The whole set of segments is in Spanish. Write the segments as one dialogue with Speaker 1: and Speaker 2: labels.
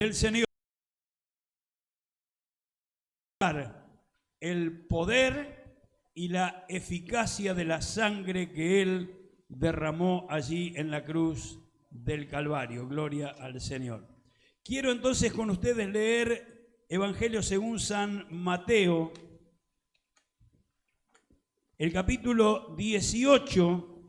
Speaker 1: El Señor, el poder y la eficacia de la sangre que Él derramó allí en la cruz del Calvario. Gloria al Señor. Quiero entonces con ustedes leer Evangelio según San Mateo, el capítulo 18,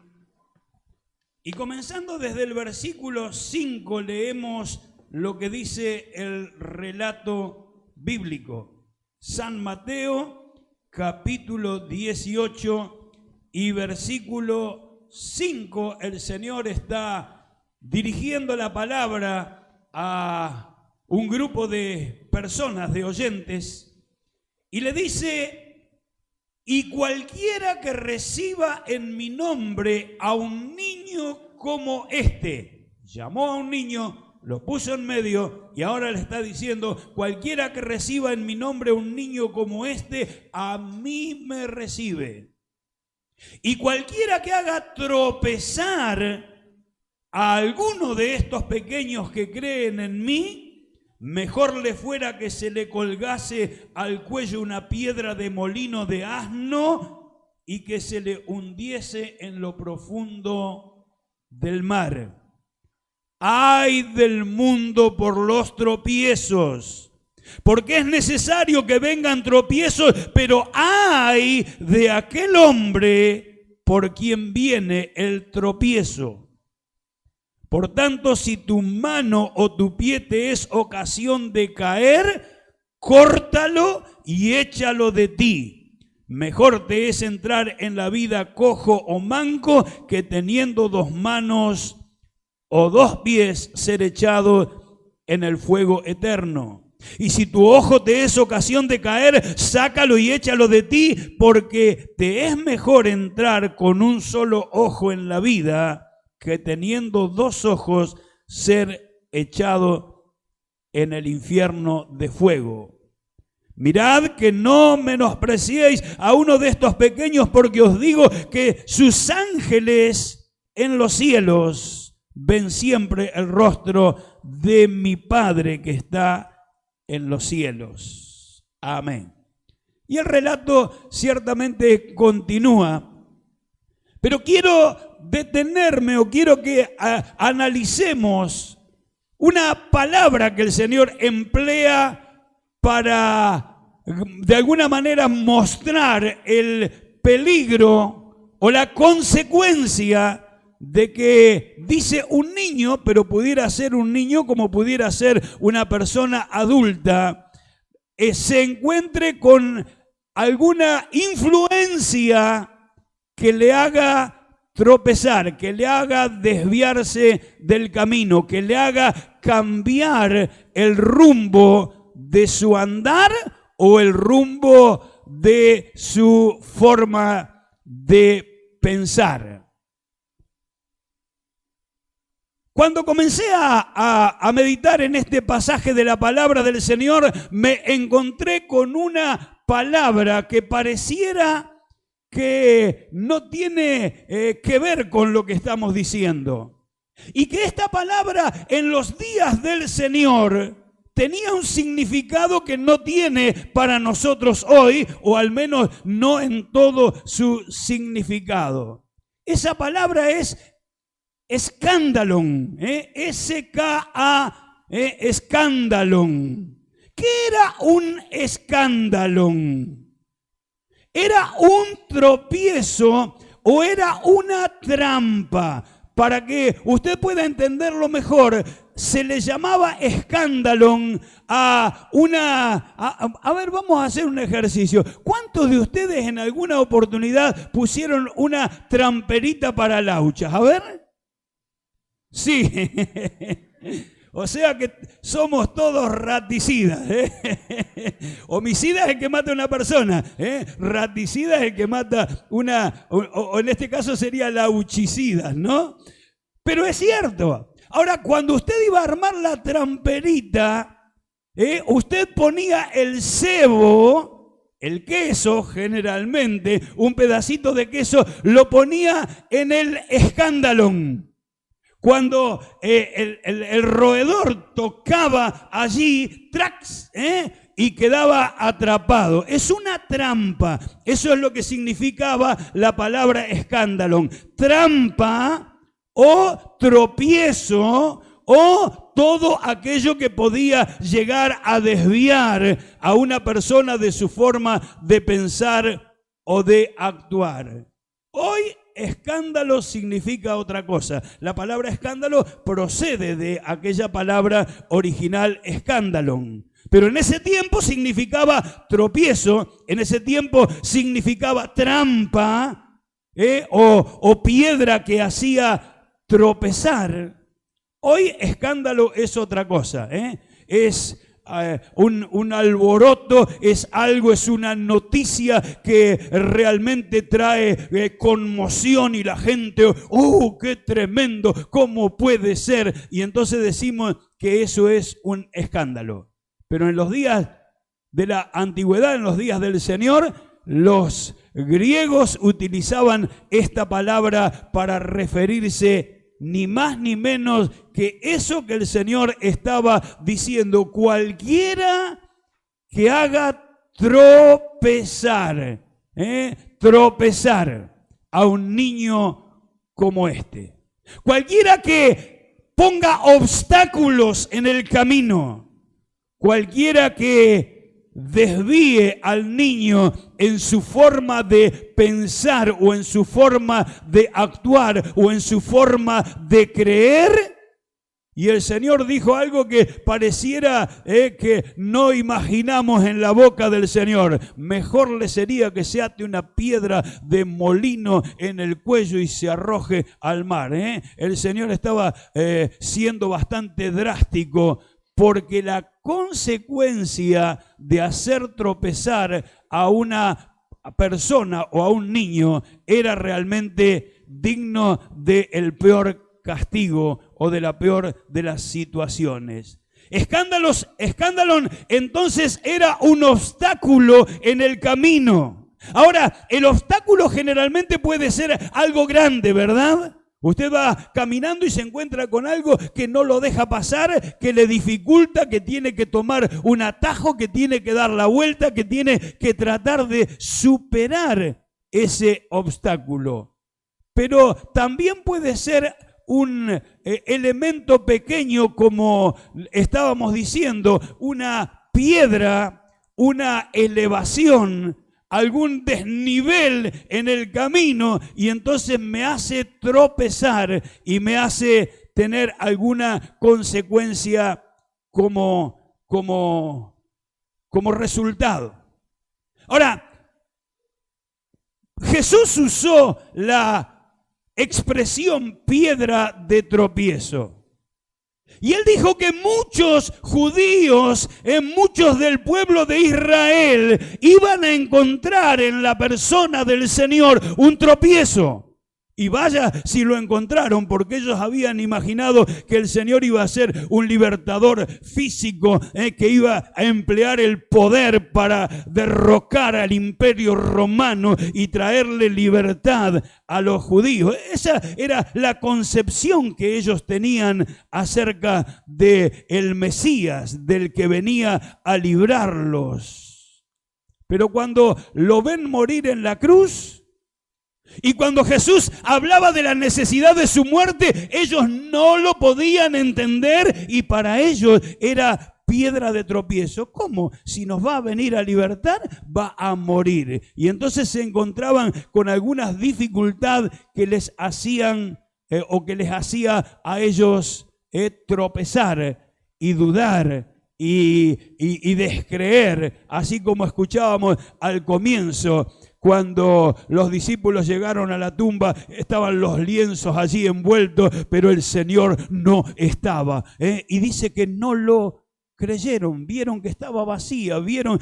Speaker 1: y comenzando desde el versículo 5 leemos lo que dice el relato bíblico. San Mateo, capítulo 18 y versículo 5, el Señor está dirigiendo la palabra a un grupo de personas, de oyentes, y le dice: y cualquiera que reciba en mi nombre a un niño como este, llamó a un niño, lo puso en medio y ahora le está diciendo: cualquiera que reciba en mi nombre a un niño como este, a mí me recibe. Y cualquiera que haga tropezar a alguno de estos pequeños que creen en mí, mejor le fuera que se le colgase al cuello una piedra de molino de asno y que se le hundiese en lo profundo del mar. ¡Ay del mundo por los tropiezos! Porque es necesario que vengan tropiezos, pero ¡ay de aquel hombre por quien viene el tropiezo! Por tanto, si tu mano o tu pie te es ocasión de caer, córtalo y échalo de ti. Mejor te es entrar en la vida cojo o manco que teniendo dos manos o dos pies ser echado en el fuego eterno. Y si tu ojo te es ocasión de caer, sácalo y échalo de ti, porque te es mejor entrar con un solo ojo en la vida que teniendo dos ojos ser echado en el infierno de fuego. Mirad que no menospreciéis a uno de estos pequeños, porque os digo que sus ángeles en los cielos ven siempre el rostro de mi Padre que está en los cielos. Amén. Y el relato ciertamente continúa, pero quiero detenerme o quiero que analicemos una palabra que el Señor emplea para de alguna manera mostrar el peligro o la consecuencia de que dice un niño, pero pudiera ser un niño como pudiera ser una persona adulta, se encuentre con alguna influencia que le haga tropezar, que le haga desviarse del camino, que le haga cambiar el rumbo de su andar o el rumbo de su forma de pensar. Cuando comencé a meditar en este pasaje de la palabra del Señor, me encontré con una palabra que pareciera que no tiene que ver con lo que estamos diciendo. Y que esta palabra en los días del Señor tenía un significado que no tiene para nosotros hoy, o al menos no en todo su significado. Esa palabra es escandalón, escandalón. ¿Qué era un escandalón? ¿Era un tropiezo o era una trampa? Para que usted pueda entenderlo mejor, se le llamaba escandalón a una... A ver, vamos a hacer un ejercicio. ¿Cuántos de ustedes en alguna oportunidad pusieron una tramperita para lauchas? A ver. Sí, o sea que somos todos raticidas. Homicida es el que mata a una persona, raticida es el que mata una, o en este caso sería lauchicidas, ¿no? Pero es cierto. Ahora, cuando usted iba a armar la tramperita, usted ponía el cebo, el queso generalmente, un pedacito de queso, lo ponía en el escandalón. Cuando el roedor tocaba allí, ¡trax! Y quedaba atrapado. Es una trampa. Eso es lo que significaba la palabra escándalo. Trampa o tropiezo o todo aquello que podía llegar a desviar a una persona de su forma de pensar o de actuar. Hoy escándalo significa otra cosa. La palabra escándalo procede de aquella palabra original escándalon. Pero en ese tiempo significaba tropiezo, en ese tiempo significaba trampa o piedra que hacía tropezar. Hoy escándalo es otra cosa, es un alboroto, es algo, es una noticia que realmente trae conmoción y la gente, ¡oh, qué tremendo! ¿Cómo puede ser? Y entonces decimos que eso es un escándalo. Pero en los días de la antigüedad, en los días del Señor, los griegos utilizaban esta palabra para referirse ni más ni menos que eso que el Señor estaba diciendo. Cualquiera que haga tropezar a un niño como este. Cualquiera que ponga obstáculos en el camino. Cualquiera que desvíe al niño en su forma de pensar o en su forma de actuar o en su forma de creer. Y el Señor dijo algo que pareciera que no imaginamos en la boca del Señor. Mejor le sería que se ate una piedra de molino en el cuello y se arroje al mar. El Señor estaba siendo bastante drástico, porque la consecuencia de hacer tropezar a una persona o a un niño era realmente digno del peor castigo o de la peor de las situaciones. Escándalo entonces era un obstáculo en el camino. Ahora, el obstáculo generalmente puede ser algo grande, ¿verdad? Usted va caminando y se encuentra con algo que no lo deja pasar, que le dificulta, que tiene que tomar un atajo, que tiene que dar la vuelta, que tiene que tratar de superar ese obstáculo. Pero también puede ser un elemento pequeño, como estábamos diciendo, una piedra, una elevación, algún desnivel en el camino, y entonces me hace tropezar y me hace tener alguna consecuencia como resultado. Ahora, Jesús usó la expresión piedra de tropiezo. Y él dijo que muchos judíos, muchos del pueblo de Israel, iban a encontrar en la persona del Señor un tropiezo. Y vaya si lo encontraron, porque ellos habían imaginado que el Señor iba a ser un libertador físico, que iba a emplear el poder para derrocar al imperio romano y traerle libertad a los judíos. Esa era la concepción que ellos tenían acerca del Mesías, del que venía a librarlos. Pero cuando lo ven morir en la cruz, y cuando Jesús hablaba de la necesidad de su muerte, ellos no lo podían entender y para ellos era piedra de tropiezo. ¿Cómo? Si nos va a venir a libertar, va a morir. Y entonces se encontraban con algunas dificultades que les hacían o que les hacía a ellos tropezar y dudar y descreer, así como escuchábamos al comienzo. Cuando los discípulos llegaron a la tumba, estaban los lienzos allí envueltos, pero el Señor no estaba. Y dice que no lo creyeron, vieron que estaba vacía, vieron,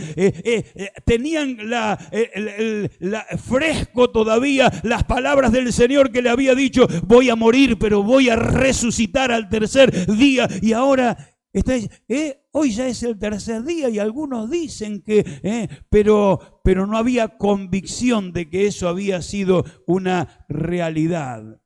Speaker 1: tenían fresco todavía las palabras del Señor que le había dicho: voy a morir, pero voy a resucitar al tercer día. Y ahora hoy ya es el tercer día y algunos dicen que, pero no había convicción de que eso había sido una realidad.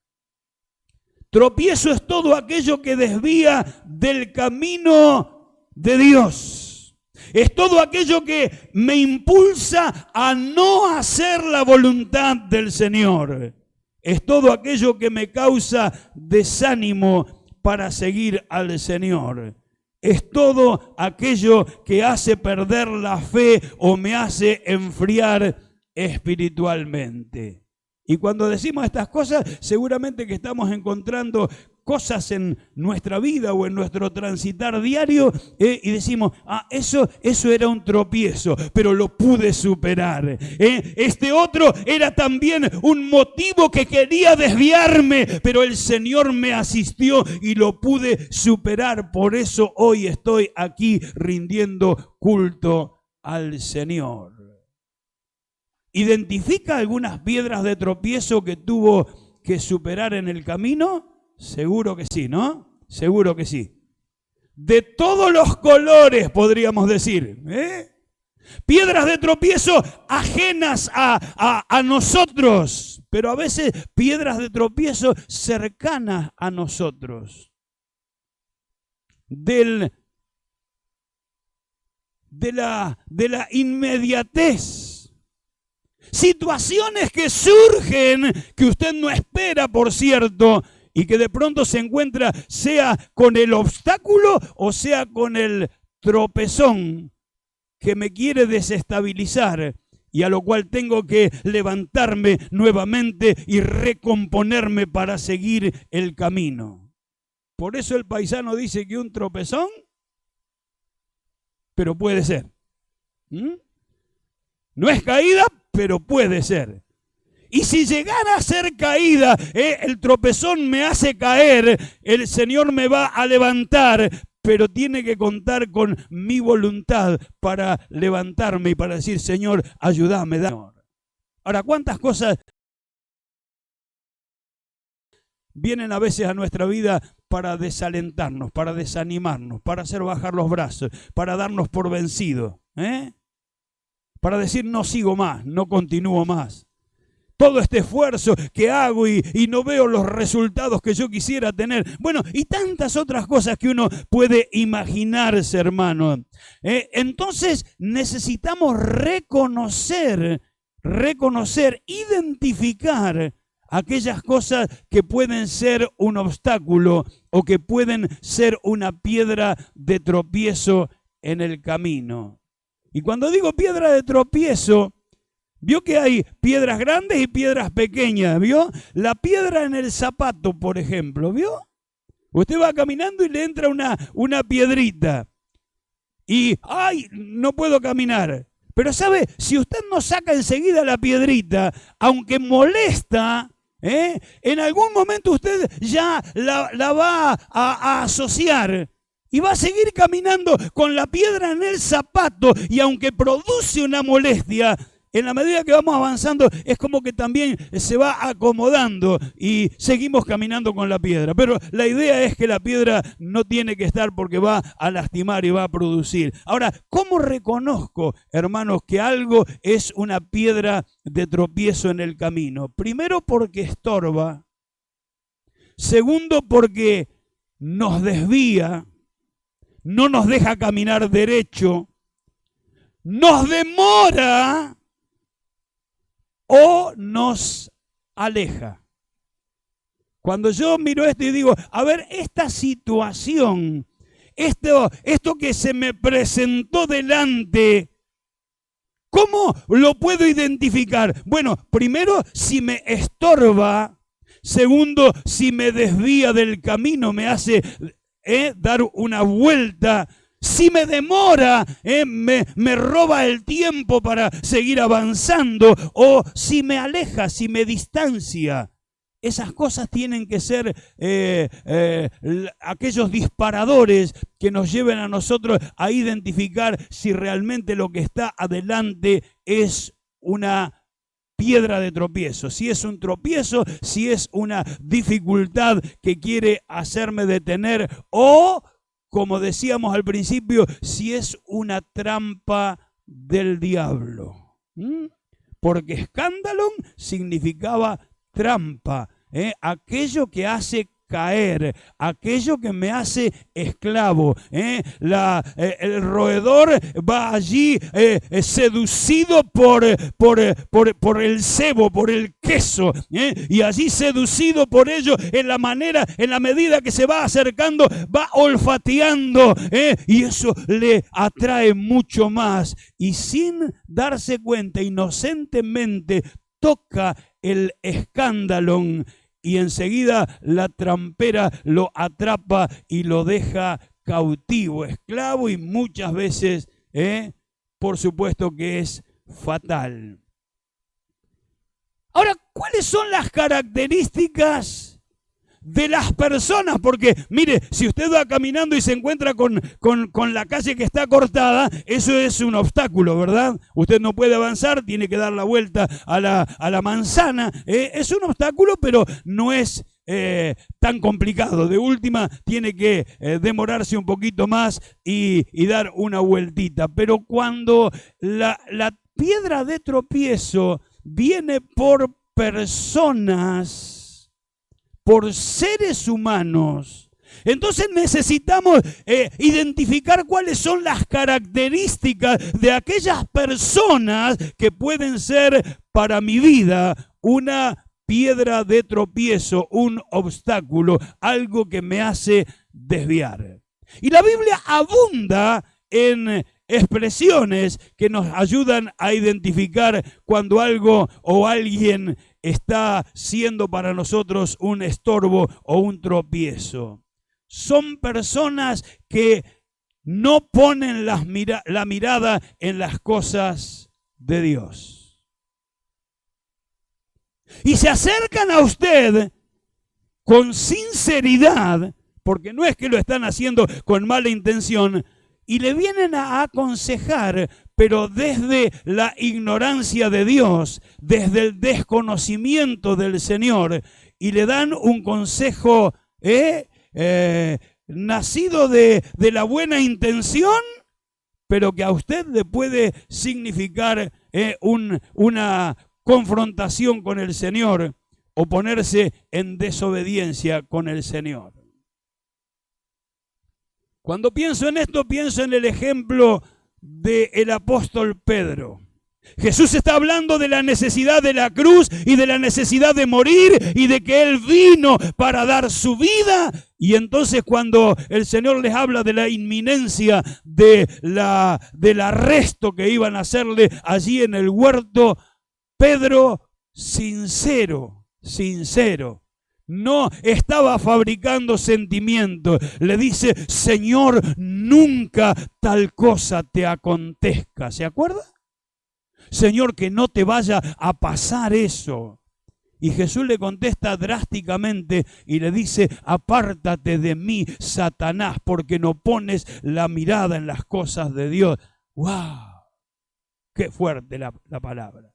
Speaker 1: Tropiezo es todo aquello que desvía del camino de Dios. Es todo aquello que me impulsa a no hacer la voluntad del Señor. Es todo aquello que me causa desánimo para seguir al Señor. Es todo aquello que hace perder la fe o me hace enfriar espiritualmente. Y cuando decimos estas cosas, seguramente que estamos encontrando cosas en nuestra vida o en nuestro transitar diario y decimos, eso era un tropiezo, pero lo pude superar. Este otro era también un motivo que quería desviarme, pero el Señor me asistió y lo pude superar. Por eso hoy estoy aquí rindiendo culto al Señor. ¿Identifica algunas piedras de tropiezo que tuvo que superar en el camino? Seguro que sí, ¿no? Seguro que sí. De todos los colores, podríamos decir. Piedras de tropiezo ajenas a nosotros, pero a veces piedras de tropiezo cercanas a nosotros. De la inmediatez. Situaciones que surgen, que usted no espera, por cierto, y que de pronto se encuentra sea con el obstáculo o sea con el tropezón que me quiere desestabilizar y a lo cual tengo que levantarme nuevamente y recomponerme para seguir el camino. Por eso el paisano dice que un tropezón, pero puede ser. No es caída, pero puede ser. Y si llegara a ser caída, el tropezón me hace caer, el Señor me va a levantar, pero tiene que contar con mi voluntad para levantarme y para decir, Señor, ayúdame. Ahora, ¿cuántas cosas vienen a veces a nuestra vida para desalentarnos, para desanimarnos, para hacer bajar los brazos, para darnos por vencidos? Para decir no sigo más, no continúo más. Todo este esfuerzo que hago y no veo los resultados que yo quisiera tener. Bueno, y tantas otras cosas que uno puede imaginarse, hermano. Entonces necesitamos reconocer, identificar aquellas cosas que pueden ser un obstáculo o que pueden ser una piedra de tropiezo en el camino. Y cuando digo piedra de tropiezo, vio que hay piedras grandes y piedras pequeñas, ¿vio? La piedra en el zapato, por ejemplo, ¿vio? Usted va caminando y le entra una piedrita. Y, ¡ay! No puedo caminar. Pero ¿sabe? Si usted no saca enseguida la piedrita, aunque molesta, en algún momento usted ya la va a asociar. Y va a seguir caminando con la piedra en el zapato y aunque produce una molestia, en la medida que vamos avanzando es como que también se va acomodando y seguimos caminando con la piedra. Pero la idea es que la piedra no tiene que estar porque va a lastimar y va a producir. Ahora, ¿cómo reconozco, hermanos, que algo es una piedra de tropiezo en el camino? Primero, porque estorba. Segundo, porque nos desvía. No nos deja caminar derecho, nos demora o nos aleja. Cuando yo miro esto y digo, a ver, esta situación, esto que se me presentó delante, ¿cómo lo puedo identificar? Bueno, primero, si me estorba. Segundo, si me desvía del camino, me hace dar una vuelta. Si me demora, me roba el tiempo para seguir avanzando. O si me aleja, si me distancia. Esas cosas tienen que ser aquellos disparadores que nos lleven a nosotros a identificar si realmente lo que está adelante es una piedra de tropiezo, si es un tropiezo, si es una dificultad que quiere hacerme detener o, como decíamos al principio, si es una trampa del diablo. Porque escándalo significaba trampa, aquello que hace caer, aquello que me hace esclavo. El roedor va allí seducido por el cebo, por el queso, y allí seducido por ello, en la medida que se va acercando, va olfateando, y eso le atrae mucho más, y sin darse cuenta, inocentemente toca el escándalo, y enseguida la trampera lo atrapa y lo deja cautivo, esclavo, y muchas veces, por supuesto que es fatal. Ahora, ¿cuáles son las características de las personas? Porque, mire, si usted va caminando y se encuentra con la calle que está cortada, eso es un obstáculo, ¿verdad? Usted no puede avanzar, tiene que dar la vuelta a la manzana. Es un obstáculo, pero no es tan complicado. De última, tiene que demorarse un poquito más y dar una vueltita. Pero cuando la piedra de tropiezo viene por personas, por seres humanos, entonces necesitamos identificar cuáles son las características de aquellas personas que pueden ser para mi vida una piedra de tropiezo, un obstáculo, algo que me hace desviar. Y la Biblia abunda en expresiones que nos ayudan a identificar cuando algo o alguien está siendo para nosotros un estorbo o un tropiezo. Son personas que no ponen la mirada en las cosas de Dios. Y se acercan a usted con sinceridad, porque no es que lo están haciendo con mala intención, y le vienen a aconsejar, pero desde la ignorancia de Dios, desde el desconocimiento del Señor, y le dan un consejo nacido de la buena intención, pero que a usted le puede significar una confrontación con el Señor o ponerse en desobediencia con el Señor. Cuando pienso en esto, pienso en el ejemplo del apóstol Pedro. Jesús está hablando de la necesidad de la cruz y de la necesidad de morir y de que Él vino para dar su vida. Y entonces cuando el Señor les habla de la inminencia del arresto que iban a hacerle allí en el huerto, Pedro, sincero, no estaba fabricando sentimientos. Le dice: Señor, nunca tal cosa te acontezca. ¿Se acuerda? Señor, que no te vaya a pasar eso. Y Jesús le contesta drásticamente y le dice: apártate de mí, Satanás, porque no pones la mirada en las cosas de Dios. ¡Wow! ¡Qué fuerte la palabra!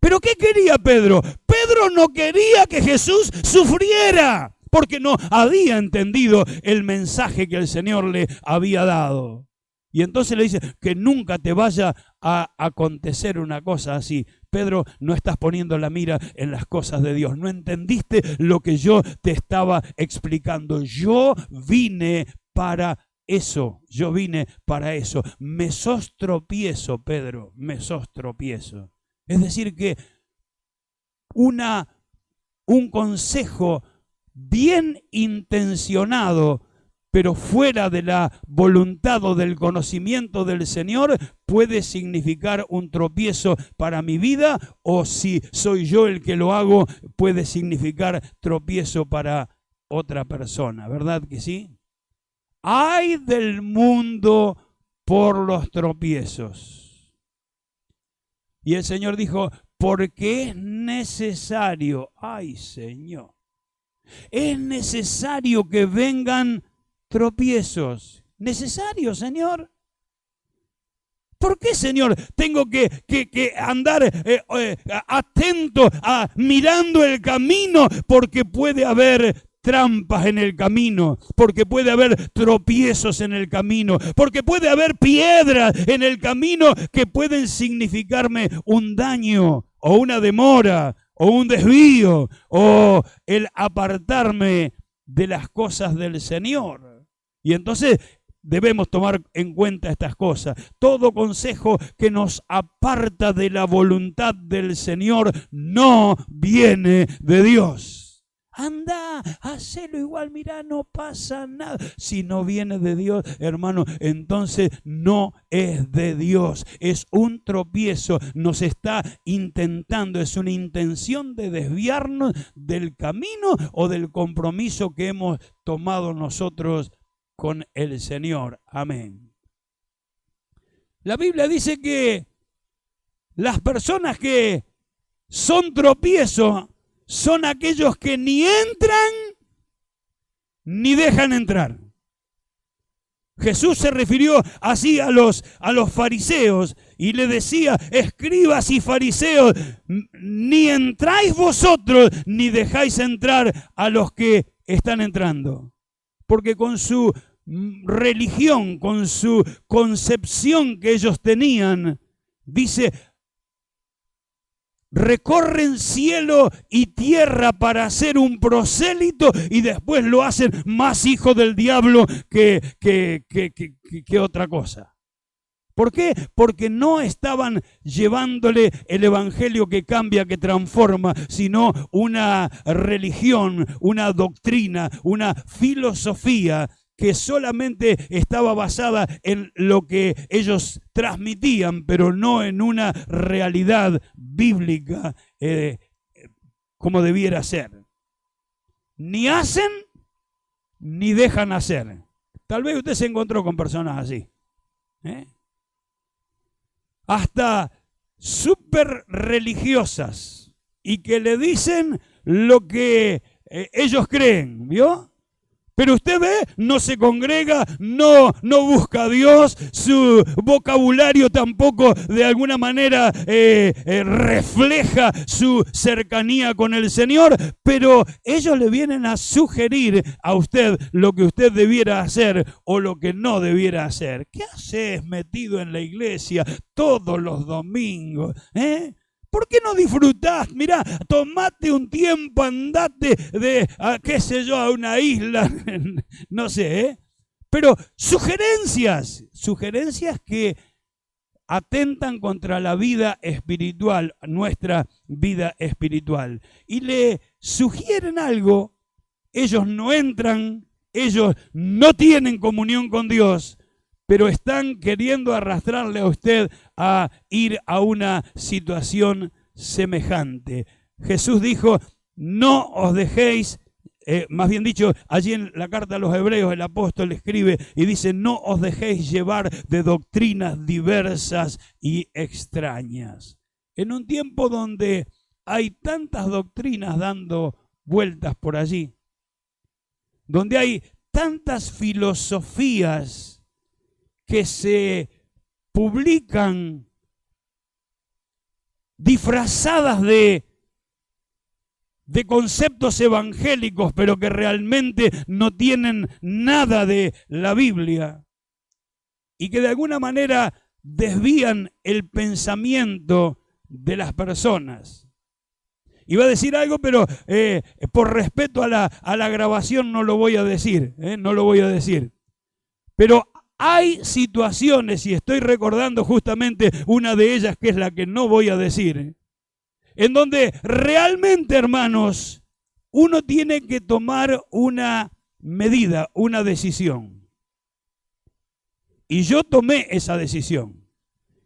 Speaker 1: ¿Pero qué quería Pedro? Pedro no quería que Jesús sufriera, porque no había entendido el mensaje que el Señor le había dado. Y entonces le dice: que nunca te vaya a acontecer una cosa así. Pedro, no estás poniendo la mira en las cosas de Dios. No entendiste lo que yo te estaba explicando. Yo vine para eso. Me sos tropiezo, Pedro, me sos tropiezo. Es decir que un consejo bien intencionado, pero fuera de la voluntad o del conocimiento del Señor, puede significar un tropiezo para mi vida, o si soy yo el que lo hago, puede significar tropiezo para otra persona. ¿Verdad que sí? ¡Ay del mundo por los tropiezos! Y el Señor dijo: porque es necesario, ¡ay Señor! Es necesario que vengan tropiezos. ¿Necesario, Señor? ¿Por qué, Señor, tengo que andar atento, mirando el camino? Porque puede haber trampas en el camino, porque puede haber tropiezos en el camino, porque puede haber piedras en el camino que pueden significarme un daño o una demora o un desvío, o el apartarme de las cosas del Señor. Y entonces debemos tomar en cuenta estas cosas. Todo consejo que nos aparta de la voluntad del Señor no viene de Dios. Anda, hacelo igual, mirá, no pasa nada. Si no viene de Dios, hermano, entonces no es de Dios. Es un tropiezo, nos está intentando, es una intención de desviarnos del camino o del compromiso que hemos tomado nosotros con el Señor. Amén. La Biblia dice que las personas que son tropiezos son aquellos que ni entran ni dejan entrar. Jesús se refirió así a los fariseos y le decía: escribas y fariseos, ni entráis vosotros ni dejáis entrar a los que están entrando. Porque con su religión, con su concepción que ellos tenían, dice, recorren cielo y tierra para hacer un prosélito y después lo hacen más hijo del diablo que otra cosa. ¿Por qué? Porque no estaban llevándole el evangelio que cambia, que transforma, sino una religión, una doctrina, una filosofía que solamente estaba basada en lo que ellos transmitían, pero no en una realidad bíblica como debiera ser. Ni hacen, ni dejan hacer. Tal vez usted se encontró con personas así. Hasta súper religiosas y que le dicen lo que ellos creen, ¿vio? Pero usted ve, no se congrega, no busca a Dios, su vocabulario tampoco de alguna manera refleja su cercanía con el Señor, pero ellos le vienen a sugerir a usted lo que usted debiera hacer o lo que no debiera hacer. ¿Qué haces metido en la iglesia todos los domingos? ¿Por qué no disfrutás? Mirá, tomate un tiempo, andate qué sé yo, a una isla, no sé, pero sugerencias que atentan contra la vida espiritual, nuestra vida espiritual. Y le sugieren algo, ellos no entran, ellos no tienen comunión con Dios, pero están queriendo arrastrarle a usted a ir a una situación semejante. Jesús dijo, no os dejéis, más bien dicho, allí en la carta a los Hebreos el apóstol escribe y dice, no os dejéis llevar de doctrinas diversas y extrañas. En un tiempo donde hay tantas doctrinas dando vueltas por allí, donde hay tantas filosofías que se publican disfrazadas de conceptos evangélicos, pero que realmente no tienen nada de la Biblia y que de alguna manera desvían el pensamiento de las personas. Iba a decir algo, pero por respeto a la grabación no lo voy a decir, no lo voy a decir. Pero hay situaciones, y estoy recordando justamente una de ellas, que es la que no voy a decir, en donde realmente, hermanos, uno tiene que tomar una medida, una decisión. Y yo tomé esa decisión.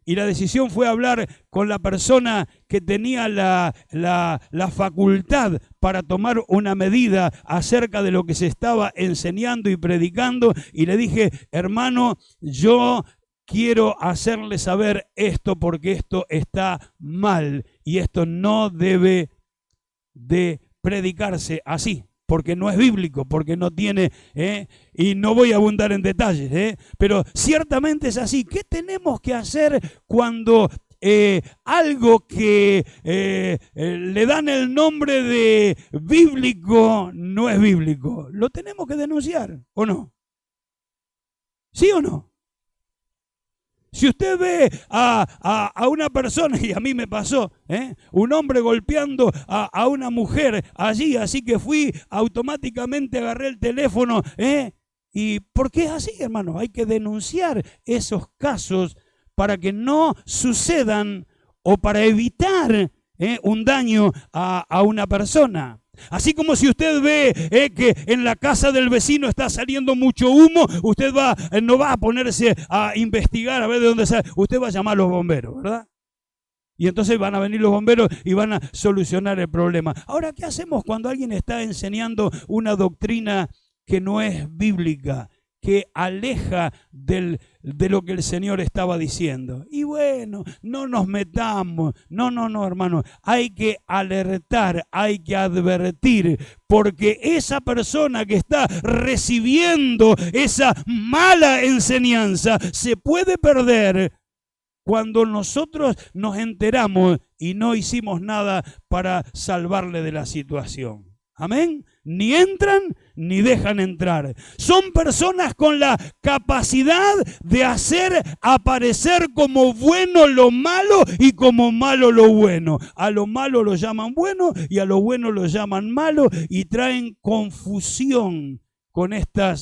Speaker 1: Y la decisión fue hablar con la persona que tenía la facultad para tomar una medida acerca de lo que se estaba enseñando y predicando. Y le dije, hermano, yo quiero hacerle saber esto porque esto está mal. Y esto no debe de predicarse así. Porque no es bíblico, porque no tiene, y no voy a abundar en detalles, pero ciertamente es así. ¿Qué tenemos que hacer cuando algo que le dan el nombre de bíblico no es bíblico? ¿Lo tenemos que denunciar o no? ¿Sí o no? Si usted ve a una persona, y a mí me pasó, un hombre golpeando a una mujer allí, así que fui, automáticamente agarré el teléfono, ¿y por qué es así, hermano? Hay que denunciar esos casos para que no sucedan o para evitar un daño a una persona. Así como si usted ve que en la casa del vecino está saliendo mucho humo, usted no va a ponerse a investigar a ver de dónde sale. Usted va a llamar a los bomberos, ¿verdad? Y entonces van a venir los bomberos y van a solucionar el problema. Ahora, ¿qué hacemos cuando alguien está enseñando una doctrina que no es bíblica, que aleja de lo que el Señor estaba diciendo? Y bueno, no nos metamos. No, hermano. Hay que alertar, hay que advertir, porque esa persona que está recibiendo esa mala enseñanza se puede perder cuando nosotros nos enteramos y no hicimos nada para salvarle de la situación. Amén. Ni entran ni dejan entrar. Son personas con la capacidad de hacer aparecer como bueno lo malo y como malo lo bueno. A lo malo lo llaman bueno y a lo bueno lo llaman malo, y traen confusión con esta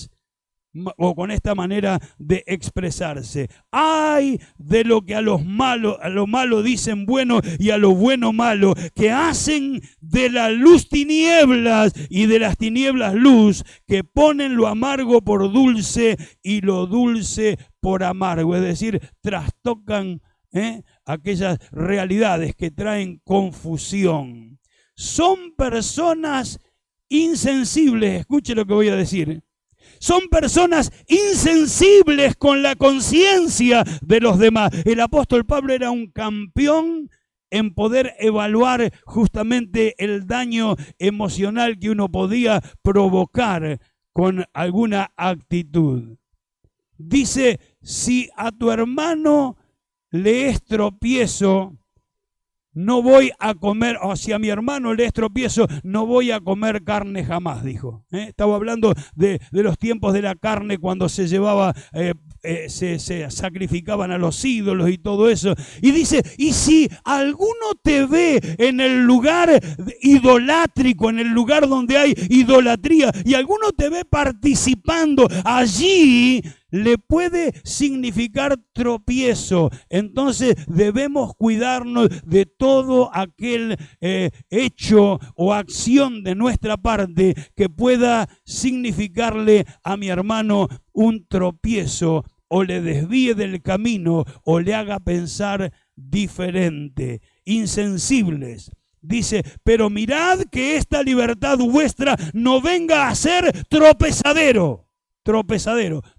Speaker 1: manera de expresarse. Ay de lo que a lo malo dicen bueno y a lo bueno malo, que hacen de la luz tinieblas y de las tinieblas luz, que ponen lo amargo por dulce y lo dulce por amargo. Es decir, trastocan aquellas realidades que traen confusión. Son personas insensibles. Escuche lo que voy a decir. Son personas insensibles con la conciencia de los demás. El apóstol Pablo era un campeón en poder evaluar justamente el daño emocional que uno podía provocar con alguna actitud. Dice, si a tu hermano le es tropiezo, no voy a comer, o si a mi hermano le es tropiezo, no voy a comer carne jamás, dijo. Estaba hablando de los tiempos de la carne, cuando se llevaba, se sacrificaban a los ídolos y todo eso. Y dice, y si alguno te ve en el lugar idolátrico, en el lugar donde hay idolatría, y alguno te ve participando allí, le puede significar tropiezo. Entonces debemos cuidarnos de todo aquel hecho o acción de nuestra parte que pueda significarle a mi hermano un tropiezo, o le desvíe del camino, o le haga pensar diferente. Insensibles. Dice, pero mirad que esta libertad vuestra no venga a ser tropezadero.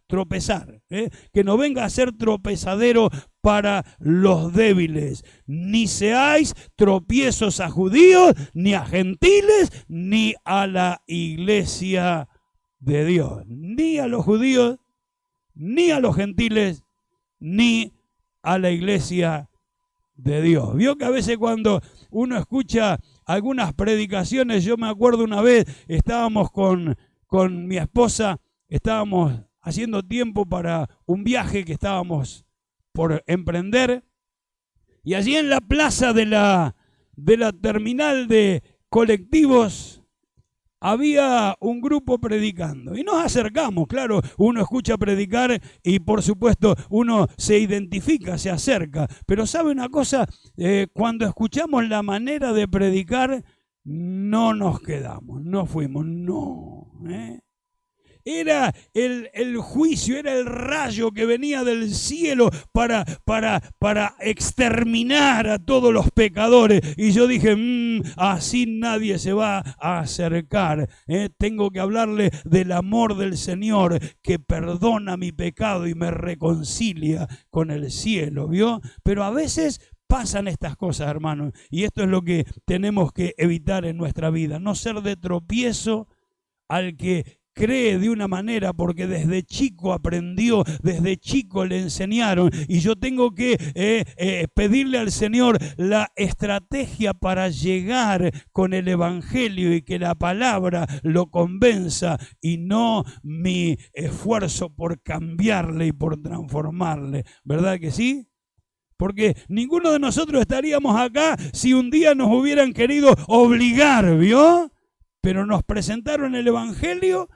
Speaker 1: Tropezar, que no venga a ser tropezadero para los débiles. Ni seáis tropiezos a judíos, ni a gentiles, ni a la iglesia de Dios. Ni a los judíos, ni a los gentiles, ni a la iglesia de Dios. Vio que a veces cuando uno escucha algunas predicaciones, yo me acuerdo una vez, estábamos con mi esposa, estábamos haciendo tiempo para un viaje que estábamos por emprender, y allí en la plaza de la terminal de colectivos había un grupo predicando, y nos acercamos. Claro, uno escucha predicar y por supuesto uno se identifica, se acerca, pero ¿sabe una cosa? Cuando escuchamos la manera de predicar, no nos quedamos, no fuimos, no, Era el juicio, era el rayo que venía del cielo para exterminar a todos los pecadores. Y yo dije, así nadie se va a acercar. Tengo que hablarle del amor del Señor, que perdona mi pecado y me reconcilia con el cielo, ¿vio? Pero a veces pasan estas cosas, hermanos, y esto es lo que tenemos que evitar en nuestra vida. No ser de tropiezo al que cree de una manera porque desde chico aprendió, desde chico le enseñaron, y yo tengo que pedirle al Señor la estrategia para llegar con el Evangelio y que la palabra lo convenza y no mi esfuerzo por cambiarle y por transformarle. ¿Verdad que sí? Porque ninguno de nosotros estaríamos acá si un día nos hubieran querido obligar, ¿vio? Pero nos presentaron el Evangelio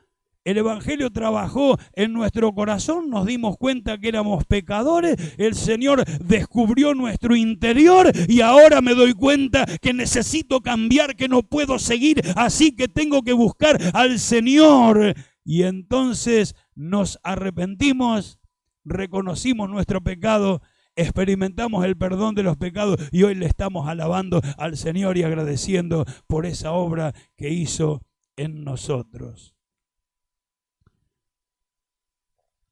Speaker 1: trabajó en nuestro corazón, nos dimos cuenta que éramos pecadores, el Señor descubrió nuestro interior y ahora me doy cuenta que necesito cambiar, que no puedo seguir así, que tengo que buscar al Señor. Y entonces nos arrepentimos, reconocimos nuestro pecado, experimentamos el perdón de los pecados y hoy le estamos alabando al Señor y agradeciendo por esa obra que hizo en nosotros.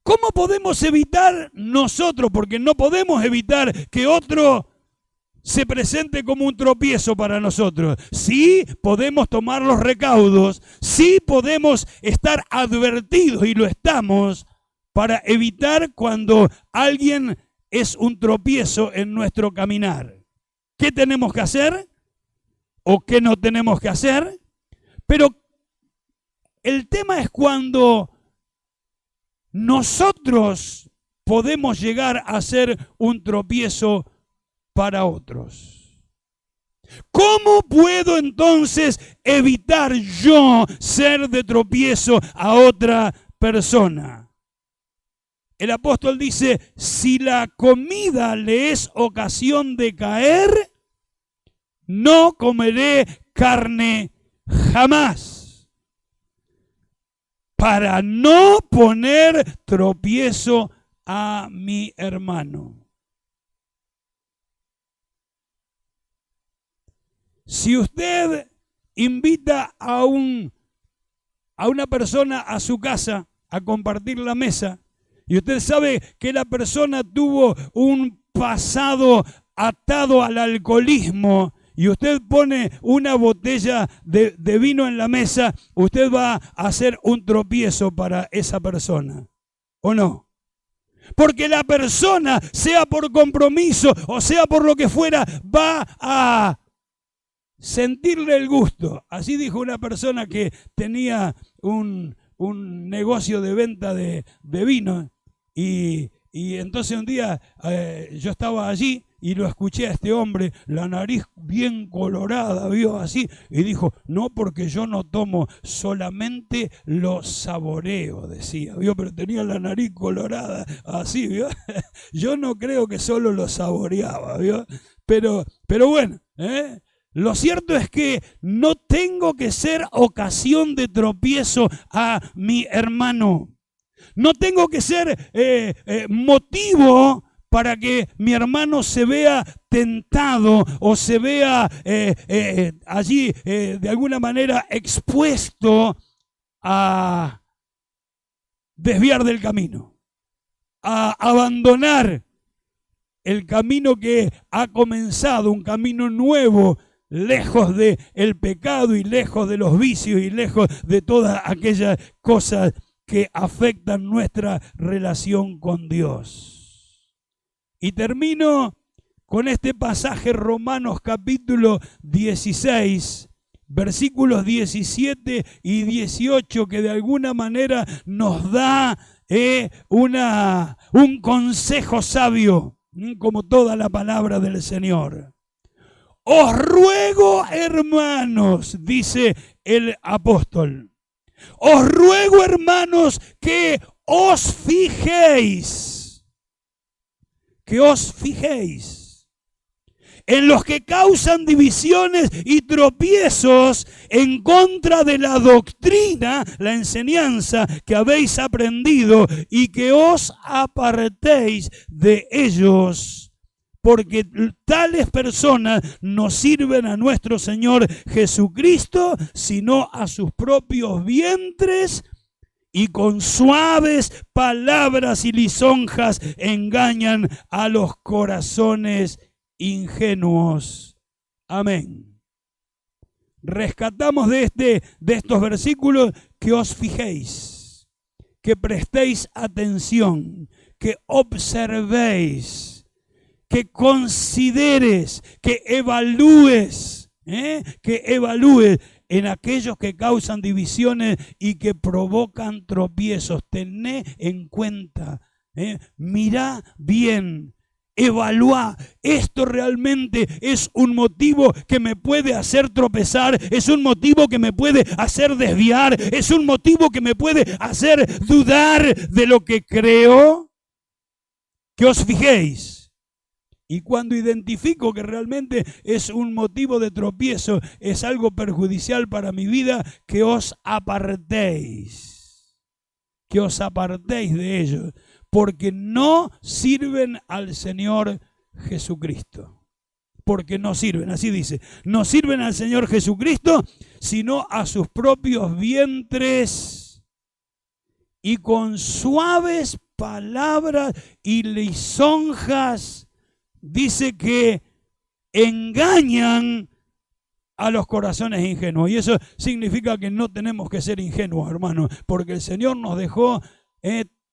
Speaker 1: ¿Cómo podemos evitar nosotros? Porque no podemos evitar que otro se presente como un tropiezo para nosotros. Sí podemos tomar los recaudos, sí podemos estar advertidos y lo estamos para evitar cuando alguien es un tropiezo en nuestro caminar. ¿Qué tenemos que hacer? ¿O qué no tenemos que hacer? Pero el tema es cuando nosotros podemos llegar a ser un tropiezo para otros. ¿Cómo puedo entonces evitar yo ser de tropiezo a otra persona? El apóstol dice, si la comida le es ocasión de caer, no comeré carne jamás, para no poner tropiezo a mi hermano. Si usted invita a una persona a su casa a compartir la mesa, y usted sabe que la persona tuvo un pasado atado al alcoholismo, y usted pone una botella de vino en la mesa, usted va a hacer un tropiezo para esa persona, ¿o no? Porque la persona, sea por compromiso o sea por lo que fuera, va a sentirle el gusto. Así dijo una persona que tenía un negocio de venta de vino y entonces un día yo estaba allí y lo escuché a este hombre, la nariz bien colorada, vio así, y dijo, no, porque yo no tomo, solamente lo saboreo, decía, vio, pero tenía la nariz colorada, así, vio. Yo no creo que solo lo saboreaba, vio, pero bueno, lo cierto es que no tengo que ser ocasión de tropiezo a mi hermano. No tengo que ser motivo para que mi hermano se vea tentado o se vea allí de alguna manera expuesto a desviar del camino, a abandonar el camino que ha comenzado, un camino nuevo, lejos del pecado y lejos de los vicios y lejos de todas aquellas cosas que afectan nuestra relación con Dios. Y termino con este pasaje, Romanos capítulo 16, versículos 17 y 18, que de alguna manera nos da un consejo sabio, como toda la palabra del Señor. Os ruego, hermanos, dice el apóstol, os ruego, hermanos, que os fijéis en los que causan divisiones y tropiezos en contra de la doctrina, la enseñanza que habéis aprendido, y que os apartéis de ellos, porque tales personas no sirven a nuestro Señor Jesucristo, sino a sus propios vientres, y con suaves palabras y lisonjas engañan a los corazones ingenuos. Amén. Rescatamos de estos versículos que os fijéis, que prestéis atención, que observéis, que consideres, que evalúes en aquellos que causan divisiones y que provocan tropiezos. Tené en cuenta, mirá bien, evalúa. Esto realmente es un motivo que me puede hacer tropezar, es un motivo que me puede hacer desviar, es un motivo que me puede hacer dudar de lo que creo. Que os fijéis. Y cuando identifico que realmente es un motivo de tropiezo, es algo perjudicial para mi vida, que os apartéis. Que os apartéis de ellos, porque no sirven al Señor Jesucristo. Porque no sirven, así dice, no sirven al Señor Jesucristo, sino a sus propios vientres, y con suaves palabras y lisonjas dice que engañan a los corazones ingenuos. Y eso significa que no tenemos que ser ingenuos, hermanos, porque el Señor nos dejó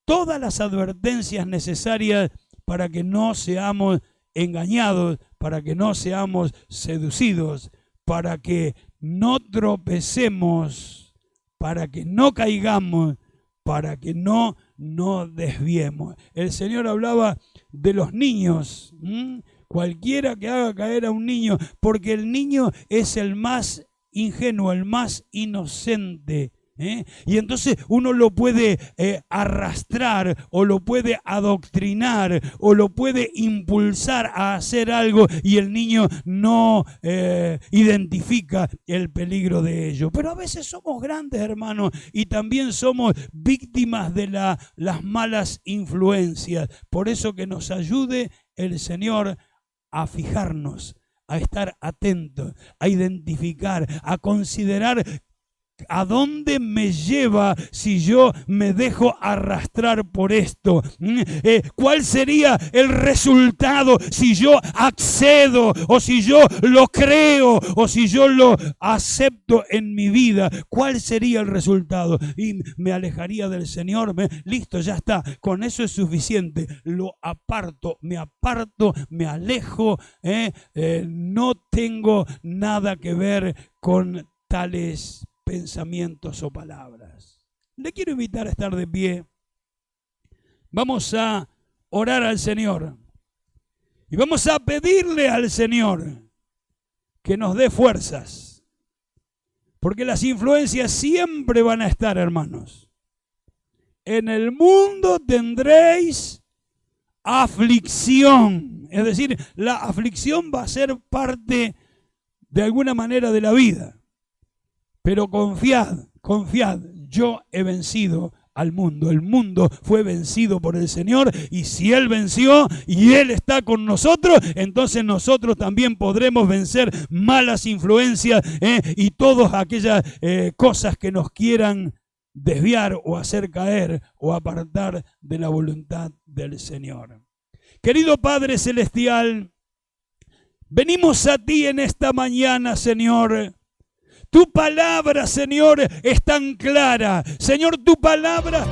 Speaker 1: todas las advertencias necesarias para que no seamos engañados, para que no seamos seducidos, para que no tropecemos, para que no caigamos, para que no nos desviemos. El Señor hablaba de los niños, cualquiera que haga caer a un niño, porque el niño es el más ingenuo, el más inocente. Y entonces uno lo puede arrastrar, o lo puede adoctrinar, o lo puede impulsar a hacer algo, y el niño no identifica el peligro de ello. Pero a veces somos grandes, hermanos, y también somos víctimas de las malas influencias. Por eso que nos ayude el Señor a fijarnos, a estar atentos, a identificar, a considerar ¿a dónde me lleva si yo me dejo arrastrar por esto? ¿Cuál sería el resultado si yo accedo, o si yo lo creo, o si yo lo acepto en mi vida? ¿Cuál sería el resultado? Y me alejaría del Señor. Listo, ya está. Con eso es suficiente. Lo aparto, me alejo. No tengo nada que ver con tales pensamientos o palabras. Le quiero invitar a estar de pie. Vamos a orar al Señor y vamos a pedirle al Señor que nos dé fuerzas, porque las influencias siempre van a estar, hermanos. En el mundo tendréis aflicción, es decir, la aflicción va a ser parte de alguna manera de la vida. Pero confiad, yo he vencido al mundo. El mundo fue vencido por el Señor, y si Él venció y Él está con nosotros, entonces nosotros también podremos vencer malas influencias y todas aquellas cosas que nos quieran desviar o hacer caer o apartar de la voluntad del Señor. Querido Padre Celestial, venimos a ti en esta mañana, Señor. Tu palabra, Señor, es tan clara. Señor, tu palabra